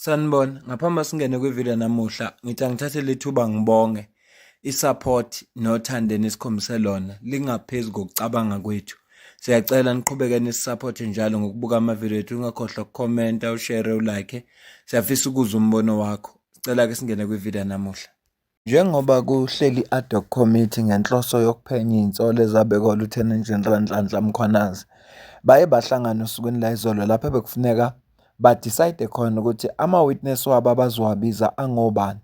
Sanibona, ngaphambi singene kwivideo namuhla, ngithi angithathe lethuba ngibonge i-support nothando nesikhombise lona lingaphezu kokucabanga kwethu. Siyacela niqhubeke nisiphote njalo ngokubuka amavideo ethu, ungakhohlwa ukukhomenta, ushare, ulike. Siyafisa ukuzwa umbono wakho. Sicela ke singene kwivideo namuhla. Njengoba kuhleli ad hoc committee ngenhloso yokuphenya iy'nsolo ezabekwa uLieutenant General Nhlanhla Mkhwanazi, baye bahlangana osukwini la izolo lapho bekufuneka badecide khona ukuthi ama-witness wabo abazowabiza angobani.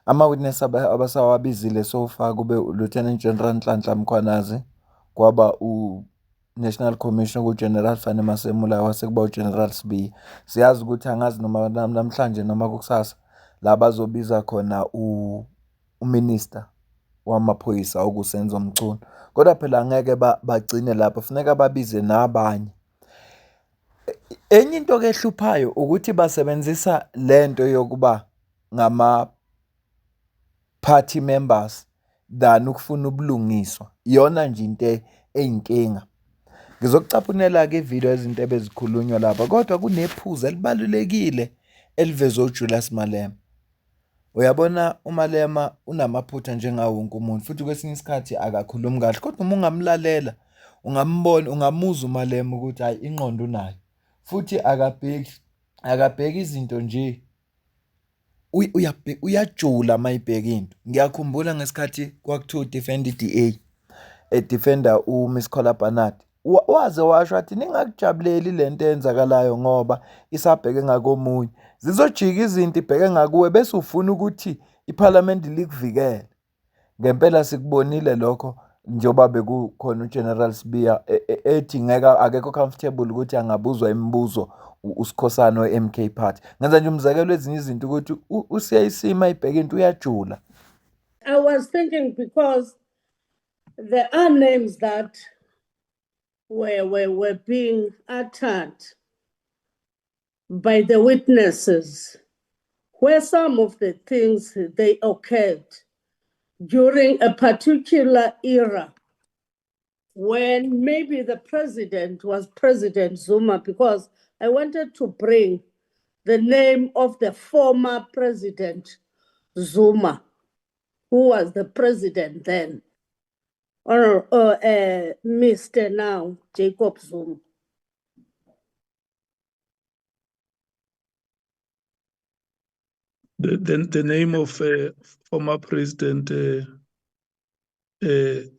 Ama-witness abasawabizile so far kube uLieutenant General Nhlanhla Mkhwanazi, kwaba u-National Commissioner ku-General Fanny Masemula, wase kuba u-General Sibiya. Siyazi ukuthi angazi noma namhlanje noma kukusasa la bazobiza khona uMinister wamaphoyisa okusenzo Mchunu. Kodwa phela angeke bagcine lapho, funeka babize nabanye. Enye into ehluphayo ukuthi basebenzisa lento yokuba ngama-party members than ukufuna ubulungiswa. Iyona nje into eyinkinga. Ngizokucaphunela-ke ivideo ezinto ebezikhulunywa lapha, kodwa kunephuzu elibalulekile elivezwe uJulius Malema. Uyabona uMalema unamaphutha njengawo wonke umuntu, futhi kwesinye isikhathi akakhulumi kahle, kodwa uma ungamlalela ungambona, ungamuzwa uMalema ukuthi hayi ingqondo unayo, futhi akabheki izinto nje, uyajula mayibheka into. Ngiyakhumbula ngesikhathi kwakuthiwa udefend i-DA, edefenda uMiss Kholha Barnard, waze washo athi ningakujabuleli lento eyenzakalayo ngoba isabheke ngakomunye, zizojika izinto ibheke ngakuwe bese ufuna ukuthi iphalamende likuvikele. Ngempela sikubonile lokho njengoba bekukhona uGeneral Sibiya ethi akekho comfortable ukuthi angabuzwa imibuzo uSikhosana we-MK Party. Ngenza nje umzekelo ezinye izinto ukuthi usiyayisima ibheke into uyajula. I was thinking because there are names that were being uttered by the witnesses, where some of the things they occurred during a particular era when maybe the president was President Zuma, because I wanted to bring the name of the former President Zuma, who was the president then, or Mr. now, Jacob Zuma. The name of former President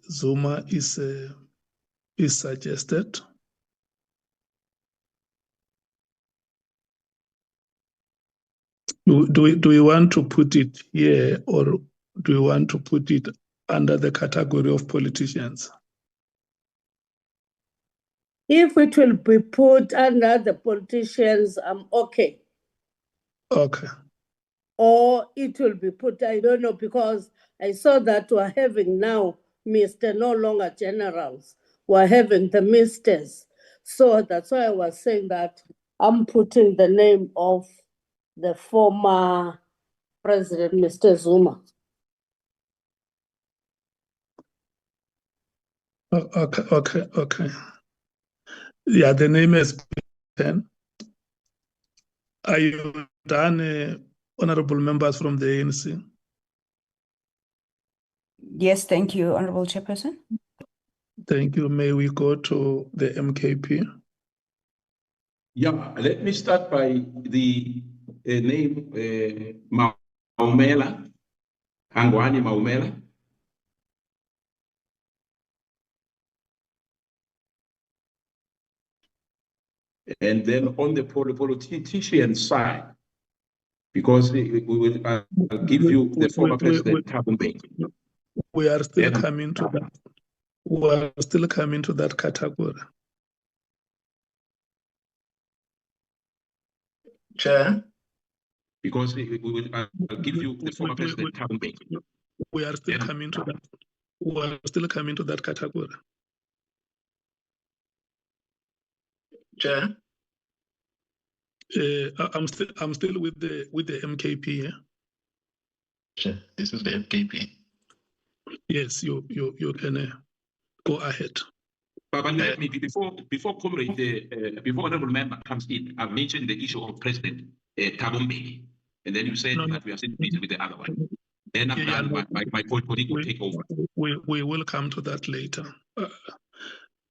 Zuma is suggested. Do we want to put it here, or do we want to put it under the category of politicians? If it will be put under the politicians, I'm okay. Okay. Or it will be put, I don't know, because I saw that we're having now Mr. no longer generals, we're having the misters. So that's why I was saying that I'm putting the name of the former President, Mr. Zuma. Okay. Yeah, the name is Ben. Are you done, honorable members from the ANC? Yes, thank you, Honorable Chairperson. Thank you. May we go to the MKP? Yeah, let me start by the name Maumela, Angwani Maumela. And then on the politician side, because we will give you the former President Thabo Mbeki. We are still coming to that. We are still coming to that category. Chair? Because we will give you the former President Thabo Mbeki. We are still coming to that. We are still coming to that category. Chair? I'm still with the MKP. Yeah? Chair, this is the MKP. Yes, you can go ahead. But maybe before Honorable Member comes in, I've mentioned the issue of President Thabo Mbeki. And then you said No, no. that we are still busy with the other one. Then I'm Yeah, done, my colleague will take over. we will come to that later.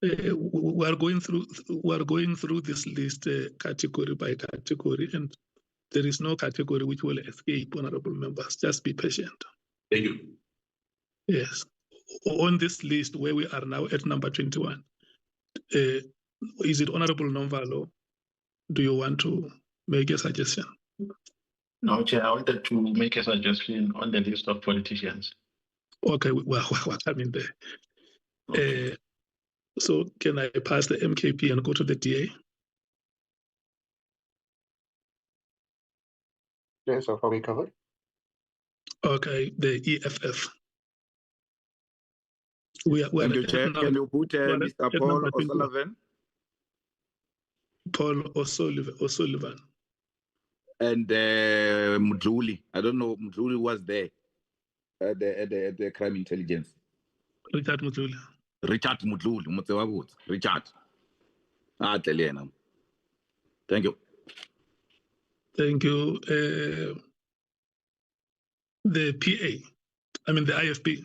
We are going through this list category by category, and there is no category which will escape, honorable members. Just be patient. Thank you. Yes. On this list where we are now at number 21, is it Honorable Nomvalo? Do you want to make a suggestion? No, Chair, I wanted to make a suggestion on the list of politicians. Okay, we're coming there. Okay. So can I pass the MKP and go to the DA? Yes, so far we covered. Okay, the EFF. We are Thank you, at Chair. Can you put we are Mr. at Paul number 21. O'Sullivan Paul O'Sullivan. and Mdluli? I don't know, Mdluli was there at the crime intelligence. Richard Mutuli. Richard Mdluli, Mutsewa Richard. Thank you. Thank you. The PA, I mean the IFP.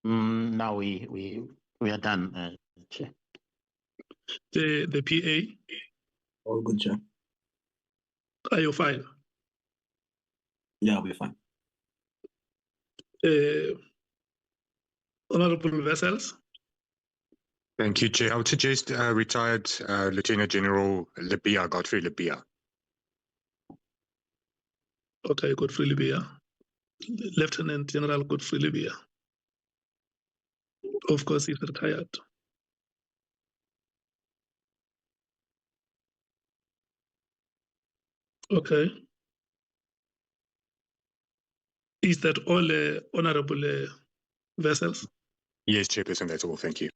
Now we are done, Chair. The PA, All good, Chair. are you fine? Yeah, we're fine. Honorable Vessels. Thank you, Chair. I would suggest retired Lieutenant General Libya, Godfrey Libya. Okay, Godfrey Libya. Lieutenant General Godfrey Libya. Of course, he's retired. Okay. Is that all, Honorable Vessels? Yes, Chairperson, that's all. Thank you.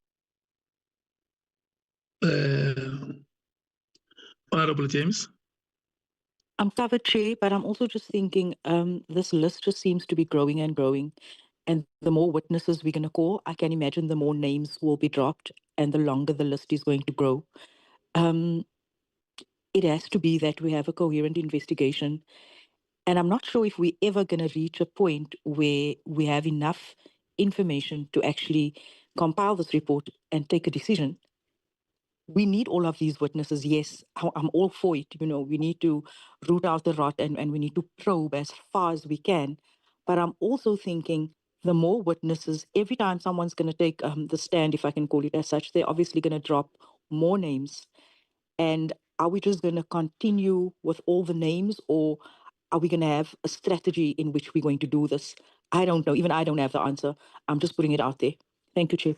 Honorable James? I'm covered, Chair, but I'm also just thinking this list just seems to be growing and growing. And the more witnesses we're going to call, I can imagine the more names will be dropped and the longer the list is going to grow. It has to be that we have a coherent investigation. And I'm not sure if we're ever going to reach a point where we have enough information to actually compile this report and take a decision. We need all of these witnesses. Yes, I'm all for it. You know, we need to root out the rot and we need to probe as far as we can. But I'm also thinking the more witnesses, every time someone's going to take the stand, if I can call it as such, they're obviously going to drop more names. And are we just going to continue with all the names, or are we going to have a strategy in which we're going to do this? I don't know. Even I don't have the answer. I'm just putting it out there. Thank you, Chief.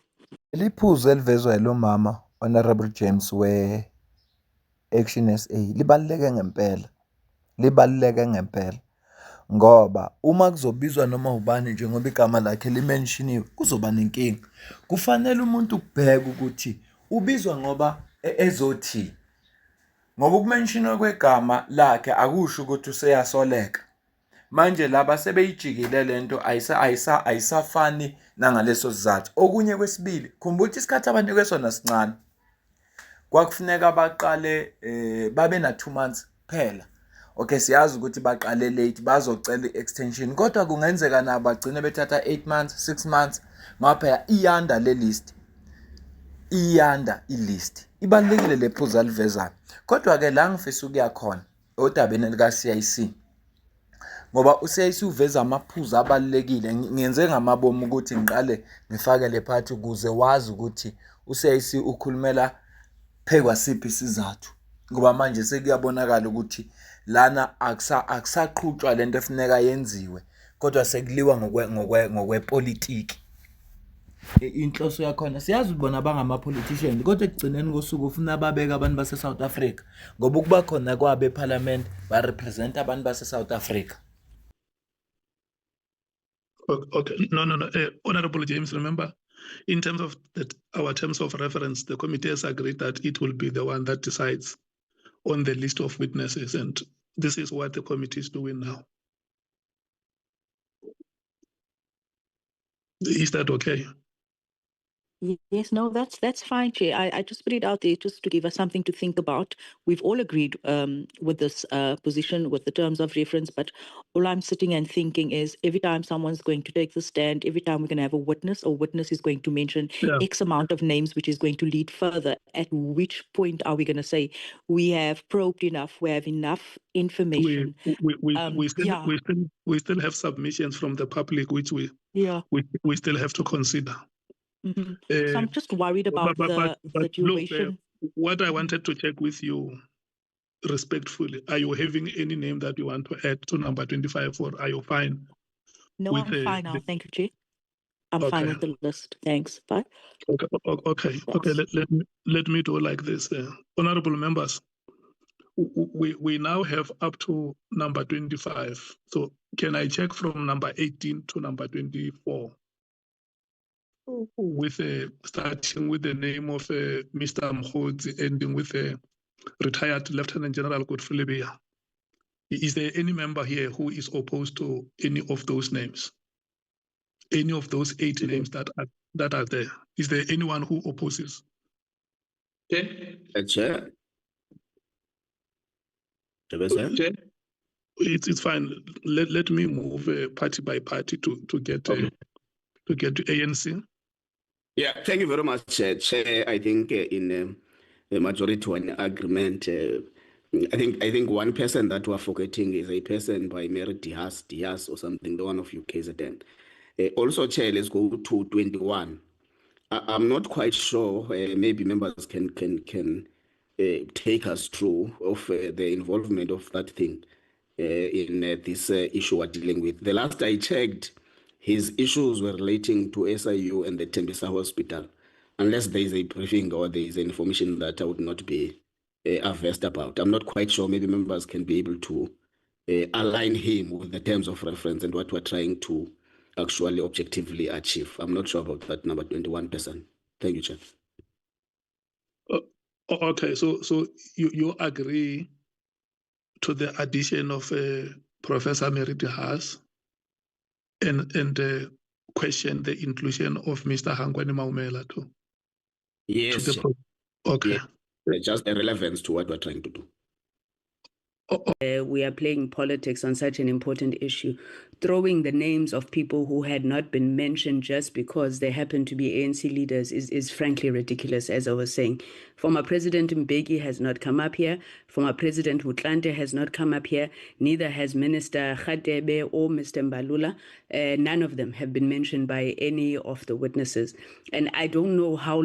Liphuzu elivezwa yilo mama Honorable James we-Action SA libaluleke ngempela ngoba uma kuzobizwa noma ubani njengoba igama lakhe limenshiniwe kuzoba nenkinga. Kufanele umuntu ukubheka ukuthi ubizwa ngoba ezothi, ngoba ukumenshiniwe kwegama lakhe akusho ukuthi useyasoleka. Manje laba sebeyijikile lento ayisafani nangaleso sizathu. Okunye kwesibili, khumbula ukuthi isikhathi abanikwe sona sincane. Kwakufuneka baqale babe na 2 months kuphela. Okay, siyazi ukuthi baqale late bazocela i-extension, kodwa kungenzeka nabo bagcine bethatha 8 months 6 months ngapha iyanda le list. Iyanda ilist. Ibalulekile lephuzu alivezayo. Kodwa ke la ngifisa ukuya khona odabeni lika CIC. Ngoba uCIC uveza amaphuzu abalulekile. Ngiyenze ngamabomu ukuthi ngiqale ngifake le part ukuze wazi ukuthi uCIC ukhulumela phekwa siphi isizathu. Ngoba manje sekuyabonakala ukuthi lana akusaqhutshwa lento efuneka yenziwe, kodwa sekuliwa ngokwepolitiki. Inhloso yakhona siyazi ubona bangama-politician, kodwa ekugcineni kosuku ufuna babeka abantu base-South Africa ngoba ukuba khona kwabe eParliament barepresent abantu base-South Africa. Okay, no. Honorable James, remember, in terms of our terms of reference, the committee has agreed that it will be the one that decides on the list of witnesses, and this is what the committee is doing now. Is that okay? Yes, no, that's fine, Chair. I just put it out there just to give us something to think about. We've all agreed with this position, with the terms of reference, but all I'm sitting and thinking is every time someone's going to take the stand, every time we're going to have a witness, or witness is going to mention Yeah. X amount of names, which is going to lead further, at which point are we going to say we have probed enough, we have enough We information? Yeah, we still have submissions from the public which yeah. we still have to consider. So Uh, I'm just worried about but the look, duration. what I wanted to check with you respectfully, are you having any name that you want to add to number 25, or are you fine No, with I'm fine now. Thank you, Chair. I'm fine okay. with the list. Thanks. Bye. Okay. Yes. Let me do like this. Honorable members, we now have up to number 25. So can I check from number 18 to number 24? With starting with the name of Mr. Mkhodzi, ending with retired Lieutenant General Godfrey Lebeya. Is there any member here who is opposed to any of those names? Any of those 8 names that are there? Is there anyone who opposes? Okay. Chair. Chair? It's fine. Let me move party by party to get to ANC. Yeah, thank you very much, Chair. I think in the majority one agreement, I think one person that we're forgetting is a person by Mary Diaz or something, the one of KZN. Also, Chair, let's go to 21. I'm not quite sure. Maybe members can take us through of the involvement of that thing in this issue we're dealing with. The last I checked, his issues were relating to SIU and the Tembisa Hospital, unless there is a briefing or there is information that I would not be averse about. I'm not quite sure. Maybe members can be able to align him with the terms of reference and what we're trying to actually objectively achieve. I'm not sure about that number 21%. Thank you, Chair. Okay, so you agree to the addition of Professor Mary Diaz and question the inclusion of Mr. Hangwani Maumela too? Yes, Chair. Okay. Yeah, just a relevance to what we're trying to do. We are playing politics on such an important issue, throwing the names of people who had not been mentioned just because they happen to be ANC leaders is frankly ridiculous, as I was saying. Former President Mbeki has not come up here. Former President Wutlante has not come up here. Neither has Minister Khatebe or Mr. Mbalula. None of them have been mentioned by any of the witnesses. And I don't know how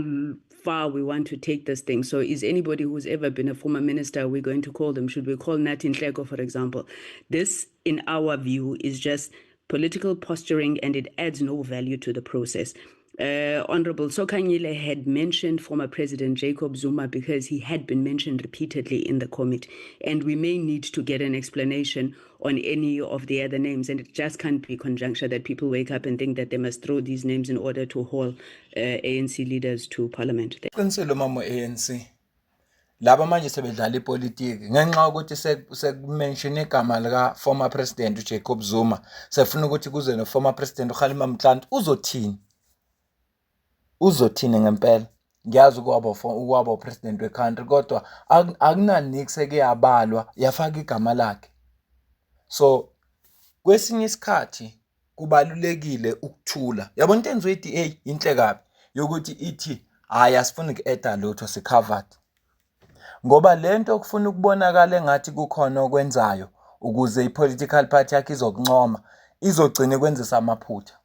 far we want to take this thing. So is anybody who's ever been a former minister, we're going to call them? Should we call Nathi Nhleko, for example? This, in our view, is just political posturing and it adds no value to the process. Honorable Sokanyile had mentioned former President Jacob Zuma because he had been mentioned repeatedly in the committee, and we may need to get an explanation on any of the other names, and it just can't be conjuncture that people wake up and think that they must throw these names in order to haul ANC leaders to parliament. Qinisile mama ANC laba manje sebedlala ipolitiki ngenxa ukuthi sekumention igama lika former president uJacob Zuma, sefuna ukuthi kuze no former president uKhalima Mtlanti. Uzothini ngempela? Ngiyazi ukwaba president wecountry, kodwa akunaniki sekuyabalwa yafaka igama lakhe. So kwesinye isikhathi kubalulekile ukuthula. Yabona into enziwe iDA inhle kabi yokuthi ithi hayi asifuni uku-add lutho si-covered. Ngoba lento okufuna ukubonakala engathi kukhona okwenzayo ukuze i-political party yakhe izokuncoma, izogcina kwenzisa amaphutha.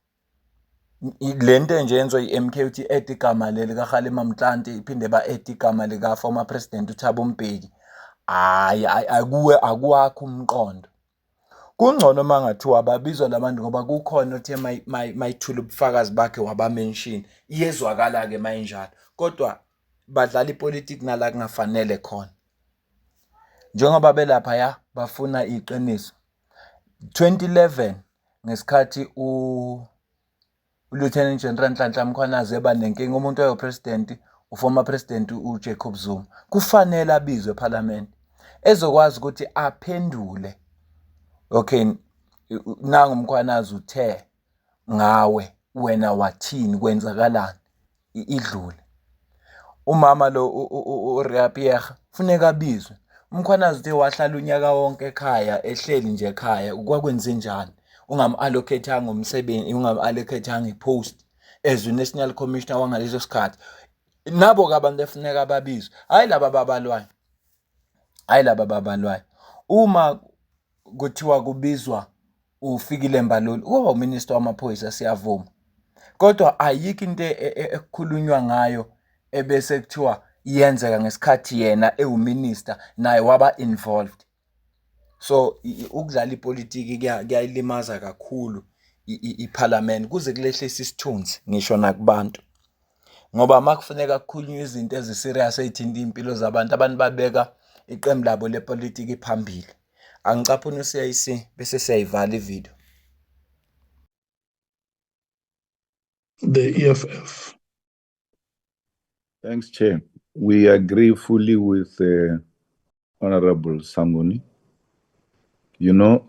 Lento nje yenziwa i-MK uthi add igama leli kaKhalima Mtlanti iphinde ba-add igama lika former president uThabo Mbeki. Hayi akuwakho umqondo. Kungcono mangathiwa babizwa labantu ngoba kukhona othe mayithula ubufakazi bakhe wabamention. Iyezwakala ke mayinjalo. Kodwa badlala ipolitiki nala kungafanele khona. Njengoba belapha ya bafuna iqiniso. 2011 ngesikhathi Lieutenant General Nhlanhla Mkhwanazi eba nenkinga, umuntu oyo president uformer president uJacob Zuma kufanele abizwe eParliament ezokwazi ukuthi aphendule. Okay, nangu Mkhwanazi uthe ngawe wena wathini kwenzakalani? idlule. Umama lo uRea Pierre funeka abizwe. Umkhwanazi uthe wahlala unyaka wonke ekhaya ehleli nje ekhaya kwakwenzenjani? Ungam-allocate-anga umsebenzi, ungam-allocate-anga ipost as uNational Commissioner wangaleso sikhathi. Nabo-ke abantu efuneka babizwe, hhayi laba ababalwayo. Hhayi laba ababalwayo. Uma kuthiwa kubizwa uFikile Mbalula, kuba uminister wamaphoyisa siyavuma. Kodwa ayikho into ekukhulunywa ngayo ebese kuthiwa yenzeka ngesikhathi yena ewuminister naye waba involved. So ukudlala ipolitiki kuyayilimaza kakhulu iParliament kuze kulehlise isithunzi ngisho nakubantu. Ngoba makufuneka kukhulunywe izinto eziserious ezithinta iy'mpilo zabantu, abantu babeka iqembu labo lepolitiki phambili. Angicaphuna uCIC bese siyayivala ividiyo. The EFF. Thanks, Chair. We agree fully with Honorable Sangoni. You know,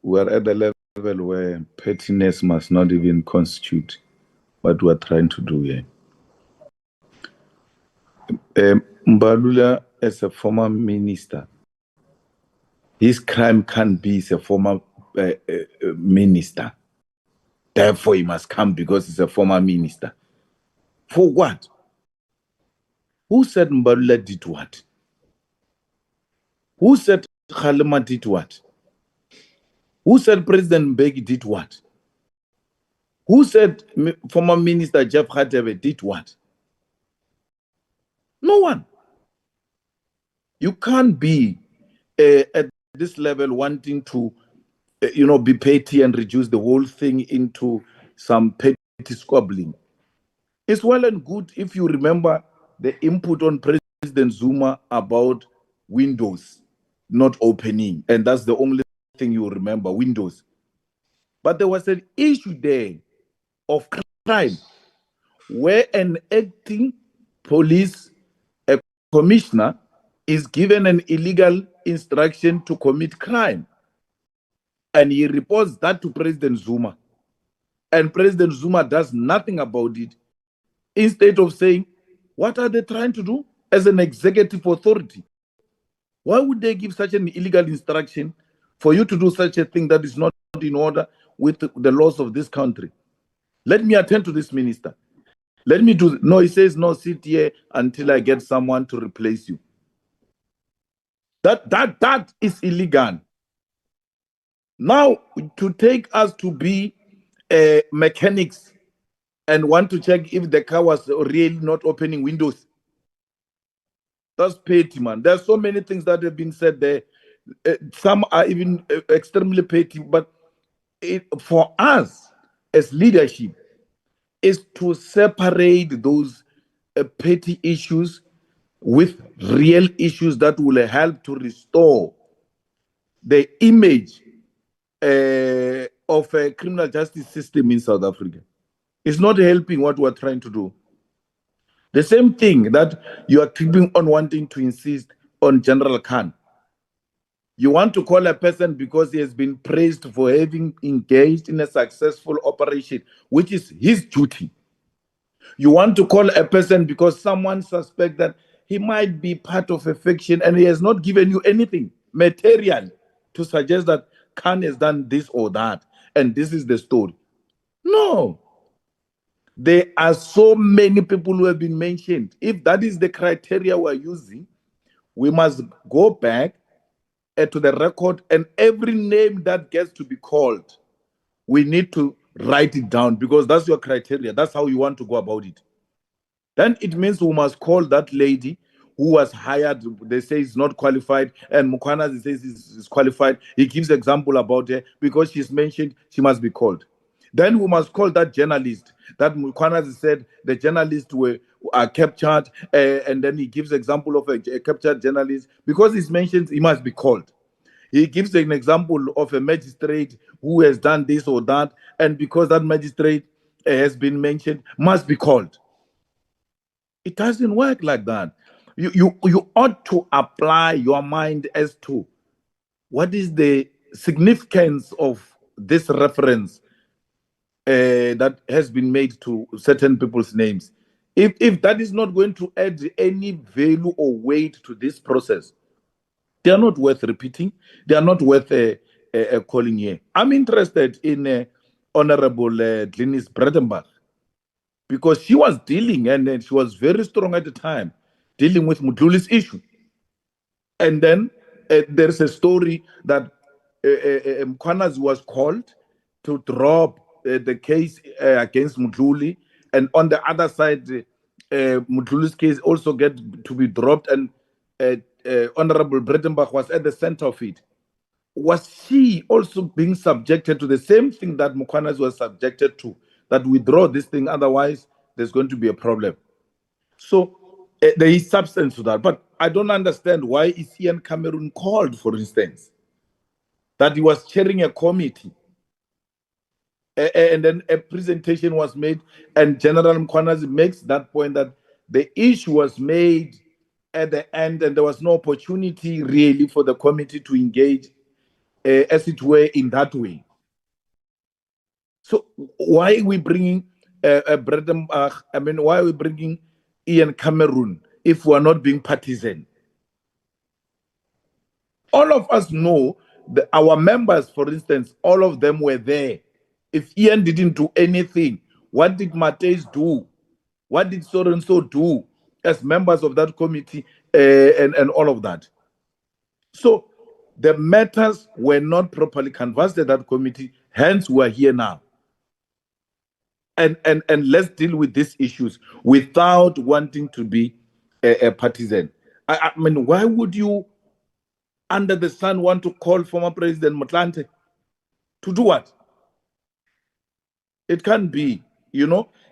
we're at a level where pettiness must not even constitute what we're trying to do here. Mbalula, as a former minister, his crime can't be as a former minister. Therefore, he must come because he's a former minister. For what? Who said Mbalula did what? Who said Kgalema did what? Who said President Mbeki did what? Who said former Minister Jeff Radebe did what? No one. You can't be at this level wanting to, be petty and reduce the whole thing into some petty squabbling. It's well and good if you remember the input on President Zuma about windows not opening, and that's the only thing you remember, windows. But there was an issue there of crime where an acting police commissioner is given an illegal instruction to commit crime, and he reports that to President Zuma, and President Zuma does nothing about it, instead of saying, what are they trying to do as an executive authority? Why would they give such an illegal instruction for you to do such a thing that is not in order with the laws of this country? Let me attend to this minister. Let me do. No, he says, no, sit here until I get someone to replace you. That is illegal. Now, to take us to be mechanics and want to check if the car was really not opening windows, that's petty, man. There's so many things that have been said there. Some are even extremely petty, but for us as leadership is to separate those petty issues with real issues that will help to restore the image of a criminal justice system in South Africa. It's not helping what we're trying to do. The same thing that you are keeping on wanting to insist on General Khan. You want to call a person because he has been praised for having engaged in a successful operation, which is his duty. You want to call a person because someone suspects that he might be part of a fiction and he has not given you anything material to suggest that Khan has done this or that, and this is the story. No. There are so many people who have been mentioned. If that is the criteria we're using, we must go back to the record, and every name that gets to be called, we need to write it down because that's your criteria. That's how you want to go about it. Then it means we must call that lady who was hired. They say is not qualified, and Mukwana says is qualified. He gives example about her because she's mentioned. She must be called. Then we must call that journalist that Mukwana said the journalists are captured, and then he gives example of a captured journalist because he's mentioned. He must be called. He gives an example of a magistrate who has done this or that, and because that magistrate has been mentioned, must be called. It doesn't work like that. You ought to apply your mind as to what is the significance of this reference that has been made to certain people's names. If that is not going to add any value or weight to this process, they are not worth repeating. They are not worth calling here. I'm interested in Honorable Glenis Bredenbach, because she was dealing, and she was very strong at the time, dealing with Mutluli's issue. And then there's a story that Mkhwanazi was called to drop the case against Mutluli, and on the other side, Mutluli's case also get to be dropped, and Honorable Bredenbach was at the center of it. Was she also being subjected to the same thing that Mkhwanazi was subjected to, that withdraw this thing, otherwise there's going to be a problem? So there is substance to that, but I don't understand why is Ian Cameron called, for instance, that he was chairing a committee, and then a presentation was made, and General Mkhwanazi makes that point that the issue was made at the end, and there was no opportunity really for the committee to engage, as it were, in that way. So why are we bringing Bredenbach? I mean, why are we bringing Ian Cameron if we are not being partisan? All of us know that our members, for instance, all of them were there. If Ian didn't do anything, what did Mateus do? What did so-and-so do as members of that committee, and all of that? So the matters were not properly canvassed at that committee, hence we are here now. And let's deal with these issues without wanting to be a partisan. I mean, why would you, under the sun, want to call former President Motlanthe to do what? It can't be,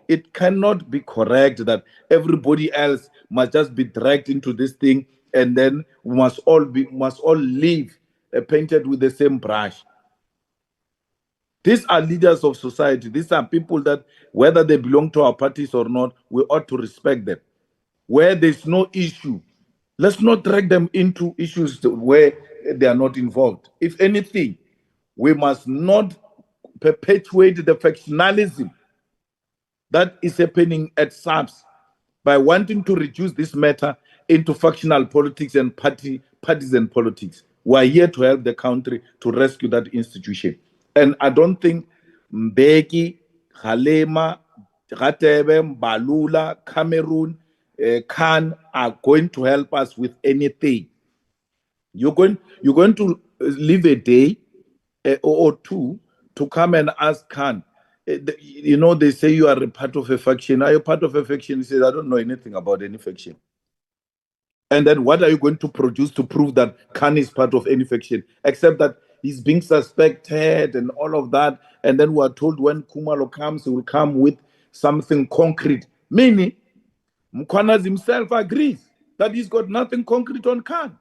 it cannot be correct that everybody else must just be dragged into this thing, and then we must all live painted with the same brush. These are leaders of society. These are people that, whether they belong to our parties or not, we ought to respect them. Where there's no issue, let's not drag them into issues where they are not involved. If anything, we must not perpetuate the factionalism that is happening at SAPS by wanting to reduce this matter into factional politics and partisan politics. We're here to help the country to rescue that institution. And I don't think Mbeki, Halema, Ratebe, Balula, Cameroon, Khan are going to help us with anything. You're going to leave a day or two to come and ask Khan. They say you are a part of a faction. Are you part of a faction? He says, I don't know anything about any faction. And then what are you going to produce to prove that Khan is part of any faction? Except that he's being suspected and all of that. And then we are told when Khumalo comes, he will come with something concrete. Meaning, Mkhwanazi himself agrees that he's got nothing concrete on Khan.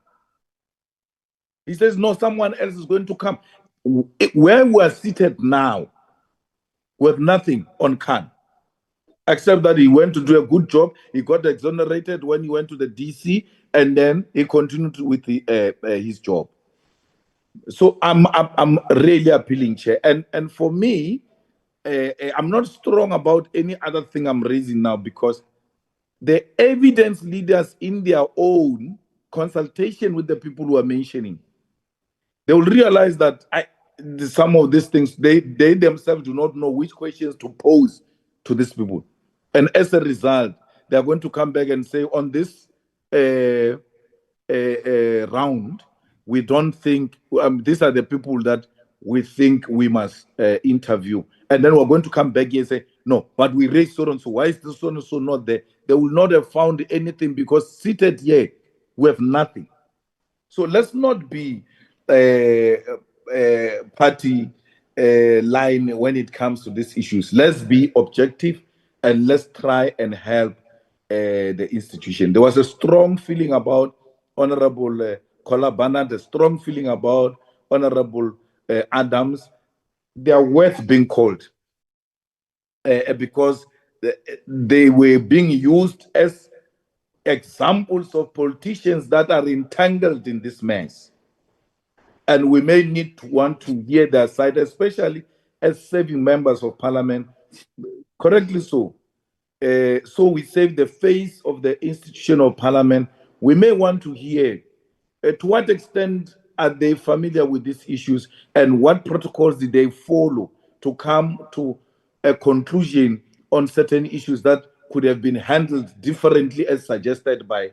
He says, no, someone else is going to come. Where we are seated now, with nothing on Khan, except that he went to do a good job. He got exonerated when he went to the DC, and then he continued with his job. So I'm really appealing, Chair. And for me, I'm not strong about any other thing I'm raising now, because the evidence leaders in their own consultation with the people who are mentioning, they will realize that some of these things, they themselves do not know which questions to pose to these people. And as a result, they are going to come back and say, on this round, we don't think, these are the people that we think we must interview. And then we're going to come back here and say, no, but we raised so-and-so. Why is this so-and-so not there? They will not have found anything, because seated here, we have nothing. So let's not be party line when it comes to these issues. Let's be objective, and let's try and help the institution. There was a strong feeling about Honorable Kola Barnard, a strong feeling about Honorable Adams. They are worth being called because they were being used as examples of politicians that are entangled in this mess. And we may need to want to hear their side, especially as serving members of parliament, correctly so. So we save the face of the institution of parliament. We may want to hear to what extent are they familiar with these issues and what protocols did they follow to come to a conclusion on certain issues that could have been handled differently as suggested by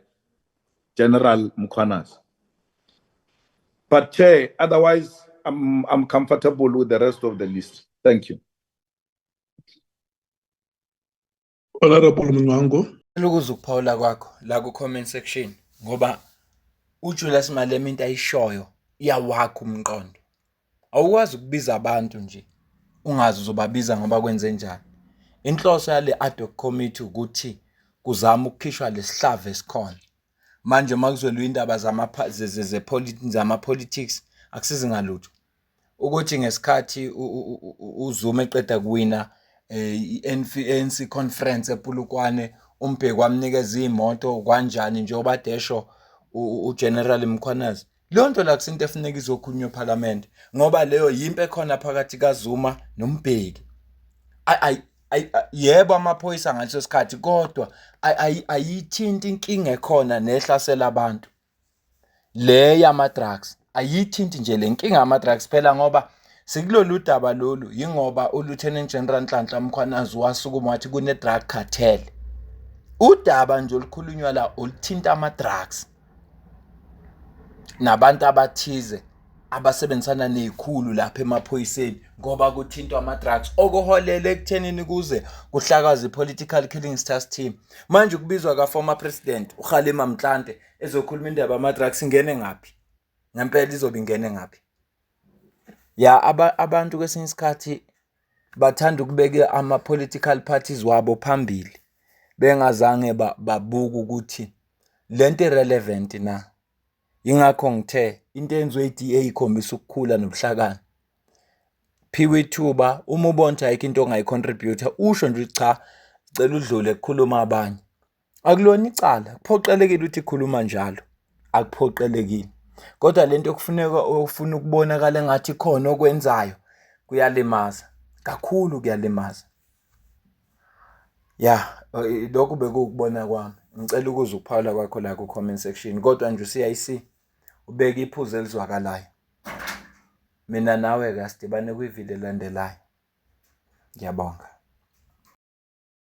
General Mkhwanazi. But Chair, otherwise, I'm comfortable with the rest of the list. Thank you. Honorable Mnwango. Ukuze ukuphawula kwakho la ku comment section ngoba uJulius Malema into ayishoyo iyawakha umqondo. Awukwazi ukubiza abantu nje ungazi uzobabiza ngoba kwenze njani. Inhloso yale ad hoc committee ukuthi kuzama ukukhishwa lesihlava esikhona. Manje makuzolwa indaba zama-politics akusizi ngalutho. Ukuthi ngesikhathi uZuma eqeda kuwina i-ANC conference ePulukwane uMbeki wamnikeza imoto kanjani njengoba desho uGeneral Mkhwanazi. Leyo nto la kusinto efuneka izokhulunywa eParliament ngoba leyo yimpe khona phakathi kaZuma noMbeki. Yebo amaphoyisa ngaleso sikhathi kodwa ayithinti inkinga ekhona nehlasela abantu. Le yama drugs ayithinti nje le nkinga yama drugs phela ngoba sikulolu udaba lolu yingoba uLieutenant General Nhlanhla Mkhwanazi wasukuma wathi kune drug cartel. Udaba nje olukhulunywa la oluthinta ama drugs nabantu abathize abasebenzisana nezikhulu lapha emaphoyiseni ngoba kuthintwa ama drugs okuholele ekuthenini kuze kuhlakaza ipolitical killing stars team. Manje kubizwa ka former president uKhalima Mntlante ezokhuluma indaba ama drugs ingene ngapi? Ngempela izobe ingene ngapi? Ya abantu kwesinye isikhathi bathanda ukubeka ama political parties wabo phambili bengazange babuka ukuthi lento irrelevant na. Ingakho ngithe into enziwe iDA ikhombisa ukukhula nobuhlakani. Phiwe ithuba uma ubona ukuthi ayikho into ongayicontributor usho nje cha cela udlule ukukhuluma abanye. Akulona icala kuphoqelekile ukuthi ikhuluma njalo. Akuphoqelekile. Kodwa lento kufuneka ufuna ukubonakala ngathi khona okwenzayo kuyalimaza. Kakhulu kuyalimaza. Ya, lokho bekukubona kwami. Ngicela ukuze ukuphawula kwakho la ku comment section kodwa nje uCIC ubeka iphuzu elizwakalayo. Mina nawe ke sidibane kwivili elandelayo. Ngiyabonga.